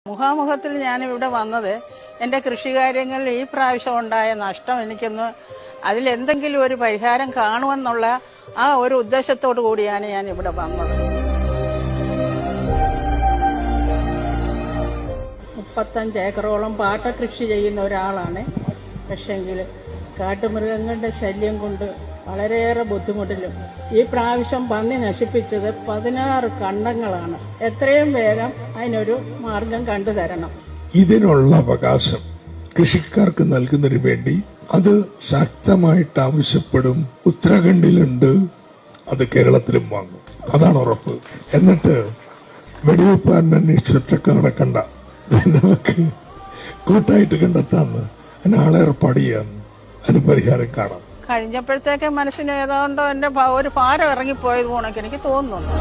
മുഖാമുഖത്തിൽ ഞാനിവിടെ വന്നത് എന്റെ കൃഷികാര്യങ്ങളിൽ ഈ പ്രാവശ്യം ഉണ്ടായ നഷ്ടം എനിക്കൊന്ന് അതിലെന്തെങ്കിലും ഒരു പരിഹാരം കാണുമെന്നുള്ള ആ ഒരു ഉദ്ദേശത്തോടു കൂടിയാണ് ഞാൻ ഇവിടെ വന്നത്. 35 ഏക്കറോളം പാട്ടകൃഷി ചെയ്യുന്ന ഒരാളാണ്. പക്ഷെങ്കിൽ കാട്ടുമൃഗങ്ങളുടെ ശല്യം കൊണ്ട് വളരെയേറെ ബുദ്ധിമുട്ടിലും ഈ പ്രാവശ്യം പന്നി നശിപ്പിച്ചത് 16 കണ്ടങ്ങളാണ്. എത്രയും വേഗം അതിനൊരു മാർഗം കണ്ടുതരണം. ഇതിനുള്ള അവകാശം കൃഷിക്കാർക്ക് നൽകുന്നതിന് വേണ്ടി അത് ശക്തമായിട്ട് ആവശ്യപ്പെടും. ഉത്തരാഖണ്ഡിലുണ്ട്, അത് കേരളത്തിലും വാങ്ങും, അതാണ് ഉറപ്പ്. എന്നിട്ട് വെടിവെപ്പാരനെ അന്വേഷിച്ചൊറ്റക്ക് നടക്കണ്ട, നമുക്ക് കൂട്ടായിട്ട് കണ്ടെത്താന്ന് അതിന് ആളെ ഏർപ്പാട് ചെയ്യാന്ന് അതിന് പരിഹാരം കാണാം. കഴിഞ്ഞപ്പോഴത്തേക്ക് മനസ്സിന് ഏതാണ്ടോ എന്റെ ഒരു ഭാരം ഇറങ്ങിപ്പോയത് പോണൊക്കെ എനിക്ക് തോന്നുന്നുണ്ട്.